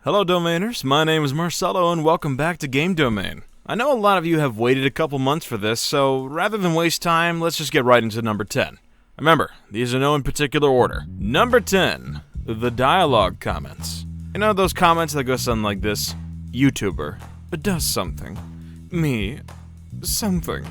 Hello Domainers, my name is Marcelo and welcome back to Game Domain. I know a lot of you have waited a couple months for this, so rather than waste time, let's just get right into number 10. Remember, these are no in particular order. Number 10, the dialogue comments. You know those comments that go something like this? YouTuber does something. Me, something.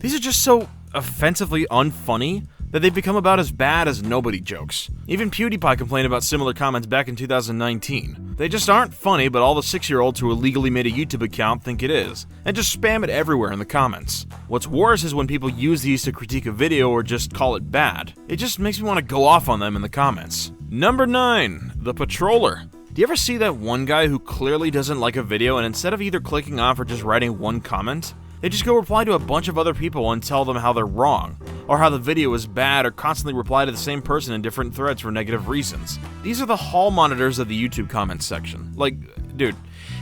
These are just so offensively unfunny that they've become about as bad as nobody jokes. Even PewDiePie complained about similar comments back in 2019. They just aren't funny, but all the 6-year-olds who illegally made a YouTube account think it is, and just spam it everywhere in the comments. What's worse is when people use these to critique a video or just call it bad. It just makes me want to go off on them in the comments. Number 9, the patroller. Do you ever see that one guy who clearly doesn't like a video and instead of either clicking off or just writing one comment, they just go reply to a bunch of other people and tell them how they're wrong, or how the video is bad, or constantly reply to the same person in different threads for negative reasons. These are the hall monitors of the YouTube comments section. Like, dude,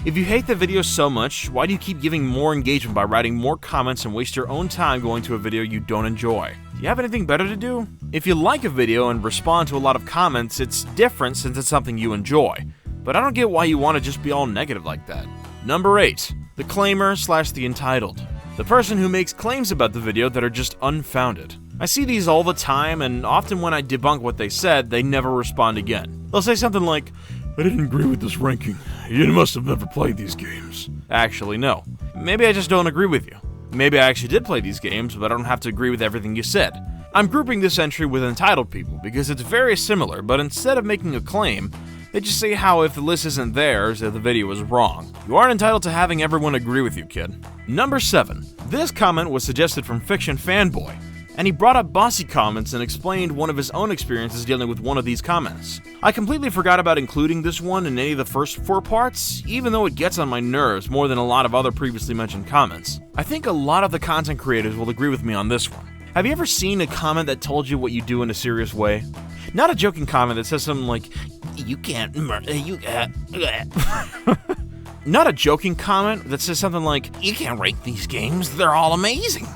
if you hate the video so much, why do you keep giving more engagement by writing more comments and waste your own time going to a video you don't enjoy? Do you have anything better to do? If you like a video and respond to a lot of comments, it's different since it's something you enjoy. But I don't get why you want to just be all negative like that. Number 8, the claimer / the entitled. The person who makes claims about the video that are just unfounded. I see these all the time, and often when I debunk what they said, they never respond again. They'll say something like, "I didn't agree with this ranking. You must have never played these games." Actually, no. Maybe I just don't agree with you. Maybe I actually did play these games, but I don't have to agree with everything you said. I'm grouping this entry with entitled people because it's very similar, but instead of making a claim, they just say how if the list isn't theirs, that the video is wrong. You aren't entitled to having everyone agree with you, kid. Number 7. This comment was suggested from Fiction Fanboy, and he brought up Bossy Comments and explained one of his own experiences dealing with one of these comments. I completely forgot about including this one in any of the first 4 parts, even though it gets on my nerves more than a lot of other previously mentioned comments. I think a lot of the content creators will agree with me on this one. Have you ever seen a comment that told you what you do in a serious way? Not a joking comment that says something like, "You can't Not a joking comment that says something like, "You can't rank these games, they're all amazing."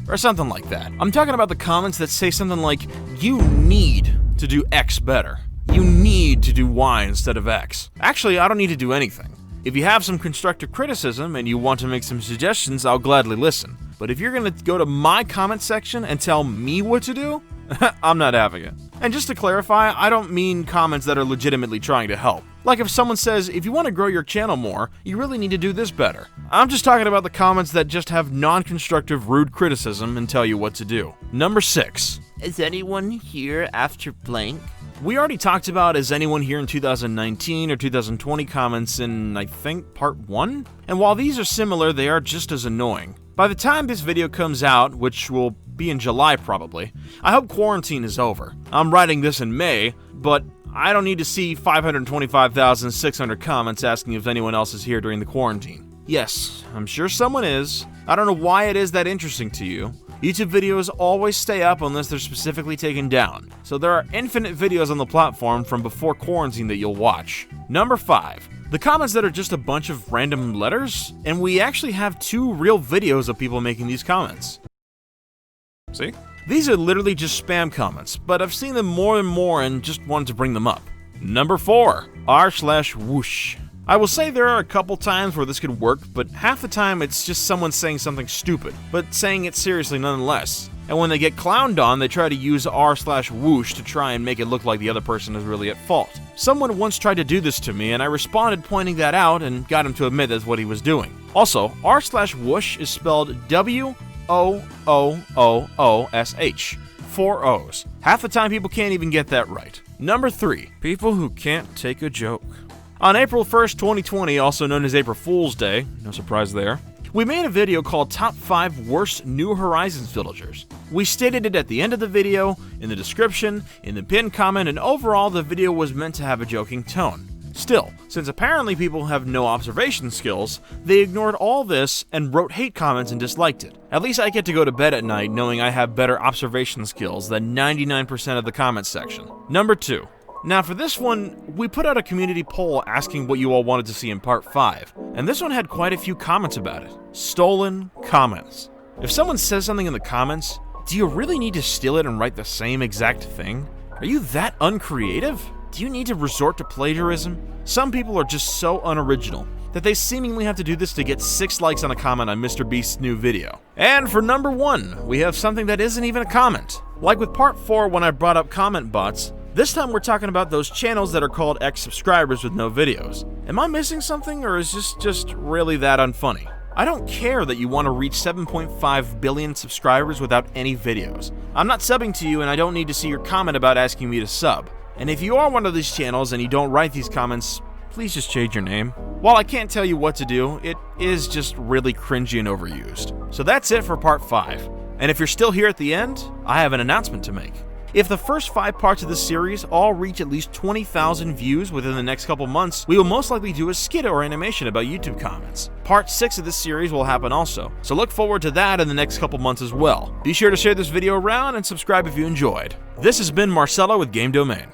Or something like that. I'm talking about the comments that say something like, "You need to do X better. You need to do Y instead of X." Actually, I don't need to do anything. If you have some constructive criticism and you want to make some suggestions, I'll gladly listen. But if you're gonna go to my comment section and tell me what to do, I'm not having it. And just to clarify, I don't mean comments that are legitimately trying to help. Like if someone says, "If you want to grow your channel more, you really need to do this better." I'm just talking about the comments that just have non-constructive, rude criticism and tell you what to do. Number 6. Is anyone here after blank? We already talked about Is Anyone Here in 2019 or 2020 comments in, I think, part 1? And while these are similar, they are just as annoying. By the time this video comes out, which will be in July probably, I hope quarantine is over. I'm writing this in May, but I don't need to see 525,600 comments asking if anyone else is here during the quarantine. Yes, I'm sure someone is. I don't know why it is that interesting to you. YouTube videos always stay up unless they're specifically taken down, so there are infinite videos on the platform from before quarantine that you'll watch. Number 5. The comments that are just a bunch of random letters, and we actually have 2 real videos of people making these comments. See? These are literally just spam comments, but I've seen them more and more and just wanted to bring them up. Number 4. r/whoosh. I will say there are a couple times where this could work, but half the time it's just someone saying something stupid, but saying it seriously nonetheless. And when they get clowned on, they try to use r/whoosh to try and make it look like the other person is really at fault. Someone once tried to do this to me, and I responded pointing that out and got him to admit that's what he was doing. Also, r/whoosh is spelled WOOOOSH. 4 O's. Half the time people can't even get that right. Number 3. People who can't take a joke. On April 1st, 2020, also known as April Fool's Day, no surprise there, we made a video called Top 5 Worst New Horizons Villagers. We stated it at the end of the video, in the description, in the pinned comment, and overall the video was meant to have a joking tone. Still, since apparently people have no observation skills, they ignored all this and wrote hate comments and disliked it. At least I get to go to bed at night knowing I have better observation skills than 99% of the comment section. Number 2. Now for this one, we put out a community poll asking what you all wanted to see in part 5, and this one had quite a few comments about it. Stolen comments. If someone says something in the comments, do you really need to steal it and write the same exact thing? Are you that uncreative? Do you need to resort to plagiarism? Some people are just so unoriginal that they seemingly have to do this to get 6 likes on a comment on MrBeast's new video. And for number 1, we have something that isn't even a comment. Like with part 4 when I brought up comment bots, this time we're talking about those channels that are called X subscribers with no videos. Am I missing something, or is this just really that unfunny? I don't care that you want to reach 7.5 billion subscribers without any videos. I'm not subbing to you, and I don't need to see your comment about asking me to sub. And if you are one of these channels and you don't write these comments, please just change your name. While I can't tell you what to do, it is just really cringy and overused. So that's it for part 5. And if you're still here at the end, I have an announcement to make. If the first 5 parts of this series all reach at least 20,000 views within the next couple months, we will most likely do a skit or animation about YouTube comments. Part 6 of this series will happen also, so look forward to that in the next couple months as well. Be sure to share this video around and subscribe if you enjoyed. This has been Marcelo with Game Domain.